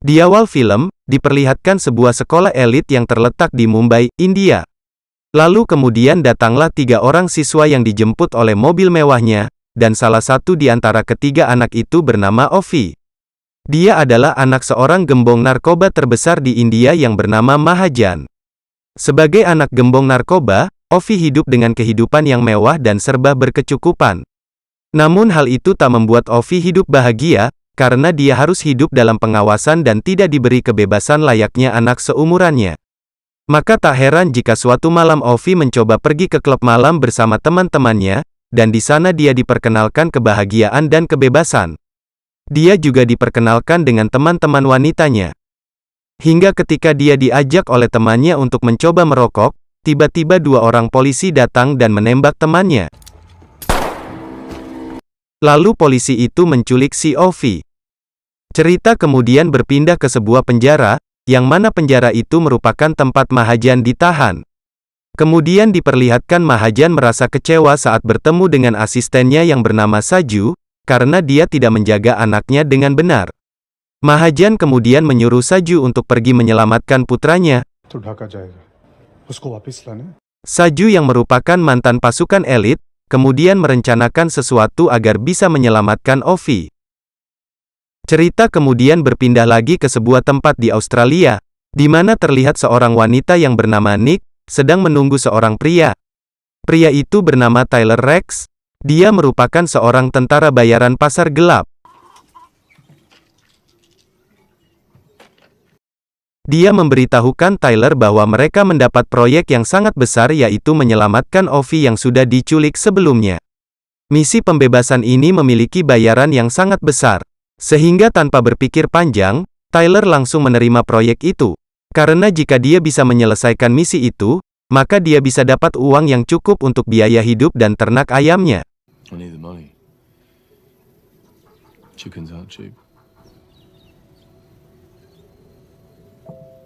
Di awal film, diperlihatkan sebuah sekolah elit yang terletak di Mumbai, India. Lalu kemudian datanglah 3 orang siswa yang dijemput oleh mobil mewahnya, dan salah satu di antara ketiga anak itu bernama Ovi. Dia adalah anak seorang gembong narkoba terbesar di India yang bernama Mahajan. Sebagai anak gembong narkoba, Ovi hidup dengan kehidupan yang mewah dan serba berkecukupan. Namun hal itu tak membuat Ovi hidup bahagia, karena dia harus hidup dalam pengawasan dan tidak diberi kebebasan layaknya anak seumurannya. Maka tak heran jika suatu malam Ovi mencoba pergi ke klub malam bersama teman-temannya, dan di sana dia diperkenalkan kebahagiaan dan kebebasan. Dia juga diperkenalkan dengan teman-teman wanitanya. Hingga ketika dia diajak oleh temannya untuk mencoba merokok, tiba-tiba 2 orang polisi datang dan menembak temannya. Lalu polisi itu menculik si Ovi. Cerita kemudian berpindah ke sebuah penjara, yang mana penjara itu merupakan tempat Mahajan ditahan. Kemudian diperlihatkan Mahajan merasa kecewa saat bertemu dengan asistennya yang bernama Saju, karena dia tidak menjaga anaknya dengan benar. Mahajan kemudian menyuruh Saju untuk pergi menyelamatkan putranya. Saju yang merupakan mantan pasukan elit, kemudian merencanakan sesuatu agar bisa menyelamatkan Ovi. Cerita kemudian berpindah lagi ke sebuah tempat di Australia, di mana terlihat seorang wanita yang bernama Nick, sedang menunggu seorang pria. Pria itu bernama Tyler Rex. Dia merupakan seorang tentara bayaran pasar gelap. Dia memberitahukan Tyler bahwa mereka mendapat proyek yang sangat besar, yaitu menyelamatkan Ovi yang sudah diculik sebelumnya. Misi pembebasan ini memiliki bayaran yang sangat besar. Sehingga tanpa berpikir panjang, Tyler langsung menerima proyek itu. Karena jika dia bisa menyelesaikan misi itu, maka dia bisa dapat uang yang cukup untuk biaya hidup dan ternak ayamnya.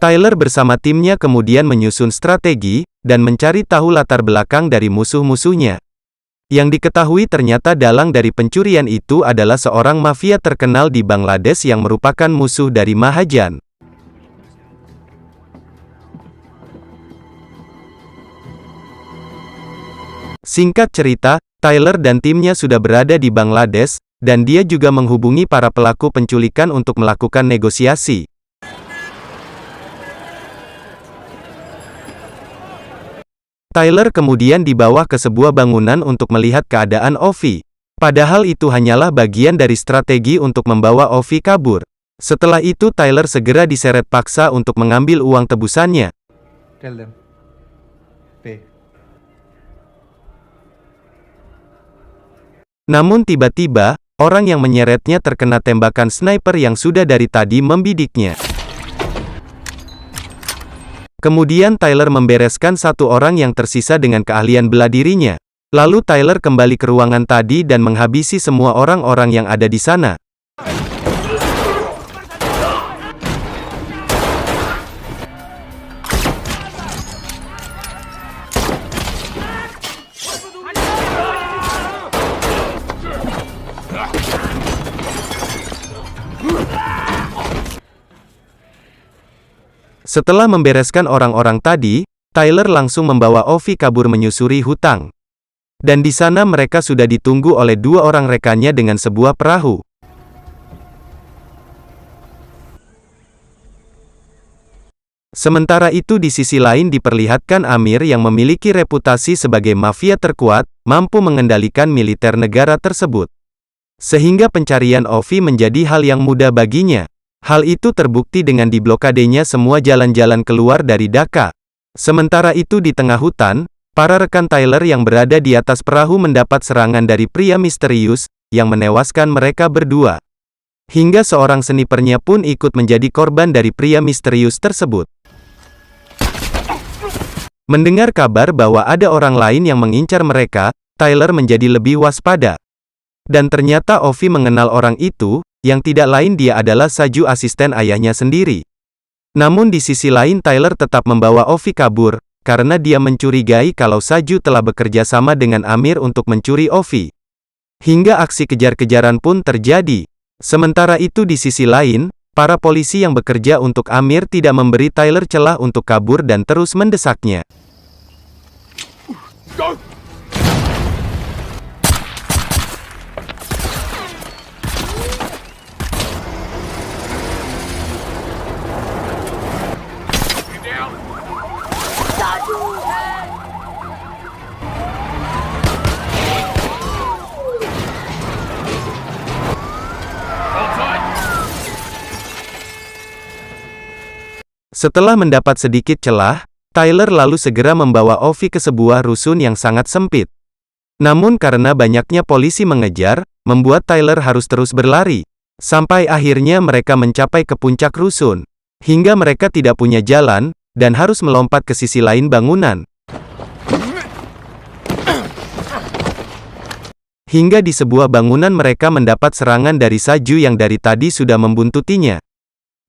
Tyler bersama timnya kemudian menyusun strategi, dan mencari tahu latar belakang dari musuh-musuhnya. Yang diketahui ternyata dalang dari pencurian itu adalah seorang mafia terkenal di Bangladesh yang merupakan musuh dari Mahajan. Singkat cerita, Tyler dan timnya sudah berada di Bangladesh, dan dia juga menghubungi para pelaku penculikan untuk melakukan negosiasi. Tyler kemudian dibawa ke sebuah bangunan untuk melihat keadaan Ovi. Padahal itu hanyalah bagian dari strategi untuk membawa Ovi kabur. Setelah itu Tyler segera diseret paksa untuk mengambil uang tebusannya. Namun tiba-tiba, orang yang menyeretnya terkena tembakan sniper yang sudah dari tadi membidiknya. Kemudian Tyler membereskan 1 orang yang tersisa dengan keahlian bela dirinya. Lalu Tyler kembali ke ruangan tadi dan menghabisi semua orang-orang yang ada di sana. Setelah membereskan orang-orang tadi, Tyler langsung membawa Ovi kabur menyusuri hutang. Dan di sana mereka sudah ditunggu oleh 2 orang rekannya dengan sebuah perahu. Sementara itu di sisi lain diperlihatkan Amir yang memiliki reputasi sebagai mafia terkuat, mampu mengendalikan militer negara tersebut. Sehingga pencarian Ovi menjadi hal yang mudah baginya. Hal itu terbukti dengan diblokadenya semua jalan-jalan keluar dari Dhaka. Sementara itu di tengah hutan, para rekan Tyler yang berada di atas perahu mendapat serangan dari pria misterius, yang menewaskan mereka berdua. Hingga seorang snipernya pun ikut menjadi korban dari pria misterius tersebut. Mendengar kabar bahwa ada orang lain yang mengincar mereka, Tyler menjadi lebih waspada. Dan ternyata Ovi mengenal orang itu, yang tidak lain dia adalah Saju, asisten ayahnya sendiri. Namun di sisi lain Tyler tetap membawa Ovi kabur, karena dia mencurigai kalau Saju telah bekerja sama dengan Amir untuk mencuri Ovi. Hingga aksi kejar-kejaran pun terjadi. Sementara itu di sisi lain, Para polisi yang bekerja untuk Amir tidak memberi Tyler celah untuk kabur dan terus mendesaknya. Go! Setelah mendapat sedikit celah, Tyler lalu segera membawa Ovi ke sebuah rusun yang sangat sempit. Namun karena banyaknya polisi mengejar, membuat Tyler harus terus berlari. Sampai akhirnya mereka mencapai ke puncak rusun. Hingga mereka tidak punya jalan, dan harus melompat ke sisi lain bangunan. Hingga di sebuah bangunan mereka mendapat serangan dari Saju yang dari tadi sudah membuntutinya.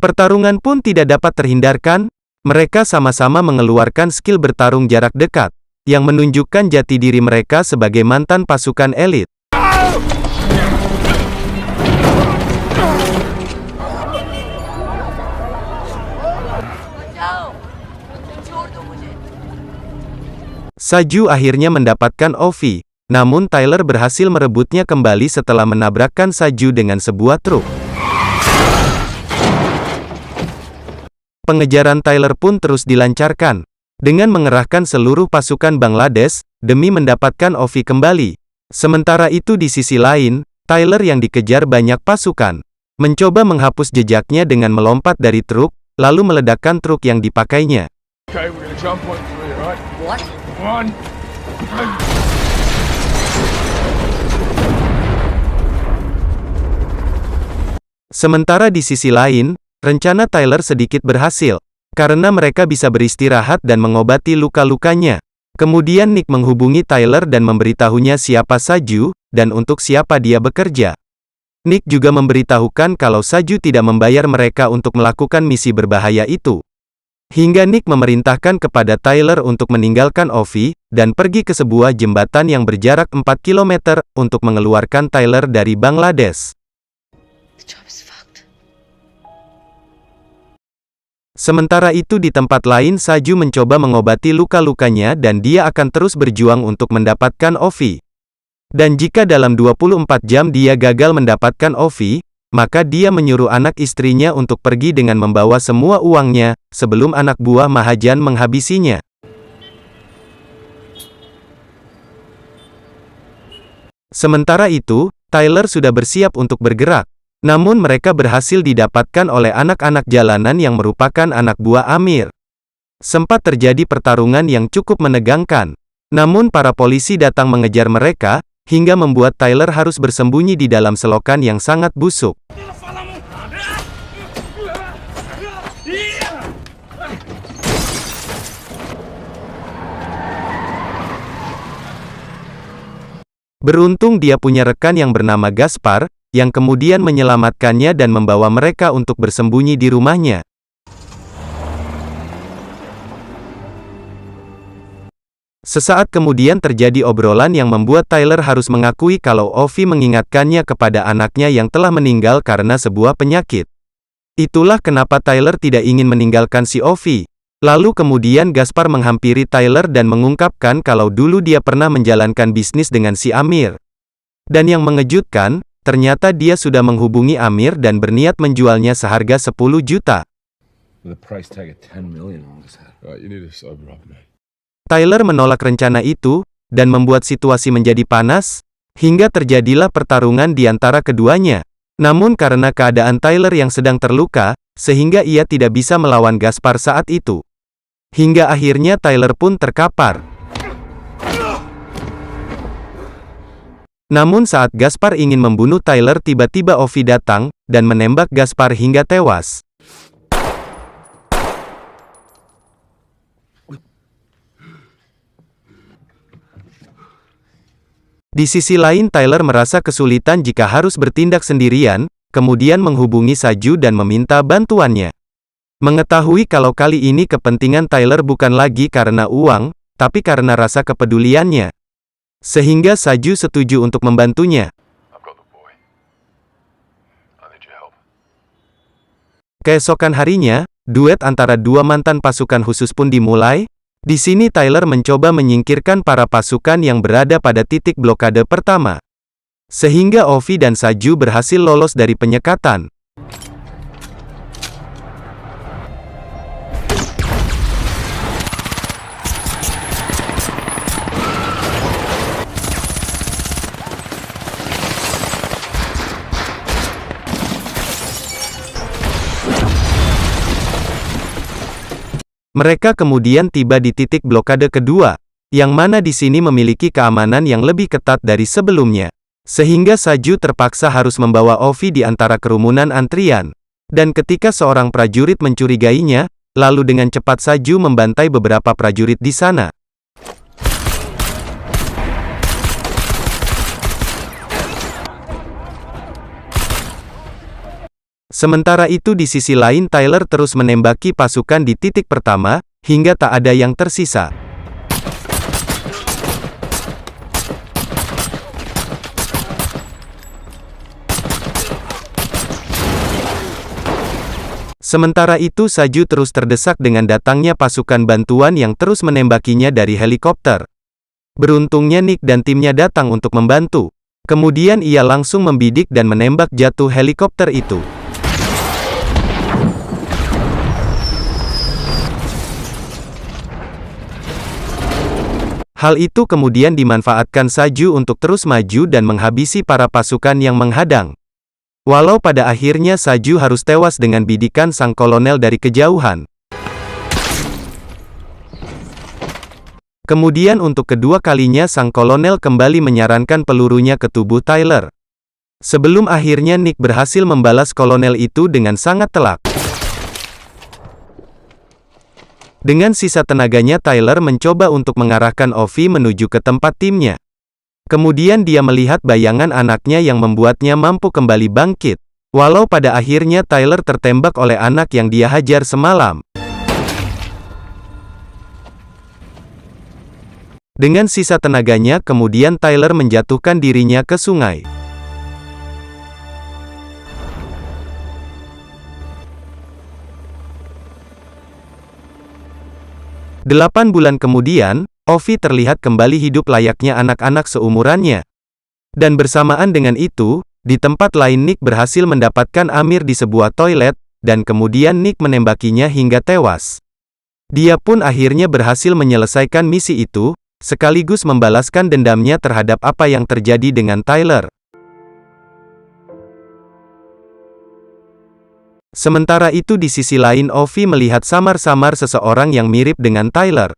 Pertarungan pun tidak dapat terhindarkan, mereka sama-sama mengeluarkan skill bertarung jarak dekat, yang menunjukkan jati diri mereka sebagai mantan pasukan elit. Saju akhirnya mendapatkan Ovi, namun Tyler berhasil merebutnya kembali setelah menabrakkan Saju dengan sebuah truk. Pengejaran Tyler pun terus dilancarkan, dengan mengerahkan seluruh pasukan Bangladesh, demi mendapatkan Ovi kembali. Sementara itu di sisi lain, Tyler yang dikejar banyak pasukan, mencoba menghapus jejaknya dengan melompat dari truk, lalu meledakkan truk yang dipakainya. Okay, we're gonna jump on three, right? What? 1. Sementara di sisi lain, rencana Tyler sedikit berhasil, karena mereka bisa beristirahat dan mengobati luka-lukanya. Kemudian Nick menghubungi Tyler dan memberitahunya siapa Saju, dan untuk siapa dia bekerja. Nick juga memberitahukan kalau Saju tidak membayar mereka untuk melakukan misi berbahaya itu. Hingga Nick memerintahkan kepada Tyler untuk meninggalkan Ovi, dan pergi ke sebuah jembatan yang berjarak 4 km, untuk mengeluarkan Tyler dari Bangladesh. Sementara itu di tempat lain Saju mencoba mengobati luka-lukanya dan dia akan terus berjuang untuk mendapatkan Ovi. Dan jika dalam 24 jam dia gagal mendapatkan Ovi, maka dia menyuruh anak istrinya untuk pergi dengan membawa semua uangnya, sebelum anak buah Mahajan menghabisinya. Sementara itu, Tyler sudah bersiap untuk bergerak. Namun mereka berhasil didapatkan oleh anak-anak jalanan yang merupakan anak buah Amir. Sempat terjadi pertarungan yang cukup menegangkan. Namun para polisi datang mengejar mereka, hingga membuat Tyler harus bersembunyi di dalam selokan yang sangat busuk. Beruntung dia punya rekan yang bernama Gaspar, yang kemudian menyelamatkannya dan membawa mereka untuk bersembunyi di rumahnya. Sesaat kemudian terjadi obrolan yang membuat Tyler harus mengakui kalau Ovi mengingatkannya kepada anaknya yang telah meninggal karena sebuah penyakit. Itulah kenapa Tyler tidak ingin meninggalkan si Ovi. Lalu kemudian Gaspar menghampiri Tyler dan mengungkapkan kalau dulu dia pernah menjalankan bisnis dengan si Amir. Dan yang mengejutkan, ternyata dia sudah menghubungi Amir dan berniat menjualnya seharga 10 juta. With a price tag of 10 million on his head. Right, you need to sober up, mate. Tyler menolak rencana itu, dan membuat situasi menjadi panas, hingga terjadilah pertarungan di antara keduanya. Namun karena keadaan Tyler yang sedang terluka, sehingga ia tidak bisa melawan Gaspar saat itu. Hingga akhirnya Tyler pun terkapar. Namun saat Gaspar ingin membunuh Tyler tiba-tiba Ovi datang, dan menembak Gaspar hingga tewas. Di sisi lain Tyler merasa kesulitan jika harus bertindak sendirian, kemudian menghubungi Saju dan meminta bantuannya. Mengetahui kalau kali ini kepentingan Tyler bukan lagi karena uang, tapi karena rasa kepeduliannya. Sehingga Saju setuju untuk membantunya. I've got the boy. I need your help. Keesokan harinya, duet antara dua mantan pasukan khusus pun dimulai. Di sini Tyler mencoba menyingkirkan para pasukan yang berada pada titik blokade pertama. Sehingga Ovi dan Saju berhasil lolos dari penyekatan. Mereka kemudian tiba di titik blokade kedua, yang mana di sini memiliki keamanan yang lebih ketat dari sebelumnya. Sehingga Saju terpaksa harus membawa Ovi di antara kerumunan antrian. Dan ketika seorang prajurit mencurigainya, lalu dengan cepat Saju membantai beberapa prajurit di sana. Sementara itu di sisi lain Tyler terus menembaki pasukan di titik pertama, hingga tak ada yang tersisa. Sementara itu Saju terus terdesak dengan datangnya pasukan bantuan yang terus menembakinya dari helikopter. Beruntungnya Nick dan timnya datang untuk membantu. Kemudian ia langsung membidik dan menembak jatuh helikopter itu. Hal itu kemudian dimanfaatkan Saju untuk terus maju dan menghabisi para pasukan yang menghadang. Walau pada akhirnya Saju harus tewas dengan bidikan sang kolonel dari kejauhan. Kemudian untuk kedua kalinya sang kolonel kembali menyarankan pelurunya ke tubuh Tyler. Sebelum akhirnya Nick berhasil membalas kolonel itu dengan sangat telak. Dengan sisa tenaganya Tyler mencoba untuk mengarahkan Ovi menuju ke tempat timnya. Kemudian dia melihat bayangan anaknya yang membuatnya mampu kembali bangkit. Walau pada akhirnya Tyler tertembak oleh anak yang dia hajar semalam. Dengan sisa tenaganya kemudian Tyler menjatuhkan dirinya ke sungai. 8 bulan kemudian, Ovi terlihat kembali hidup layaknya anak-anak seumurannya. Dan bersamaan dengan itu, di tempat lain Nick berhasil mendapatkan Amir di sebuah toilet, dan kemudian Nick menembakinya hingga tewas. Dia pun akhirnya berhasil menyelesaikan misi itu, sekaligus membalaskan dendamnya terhadap apa yang terjadi dengan Tyler. Sementara itu di sisi lain Ovi melihat samar-samar seseorang yang mirip dengan Tyler.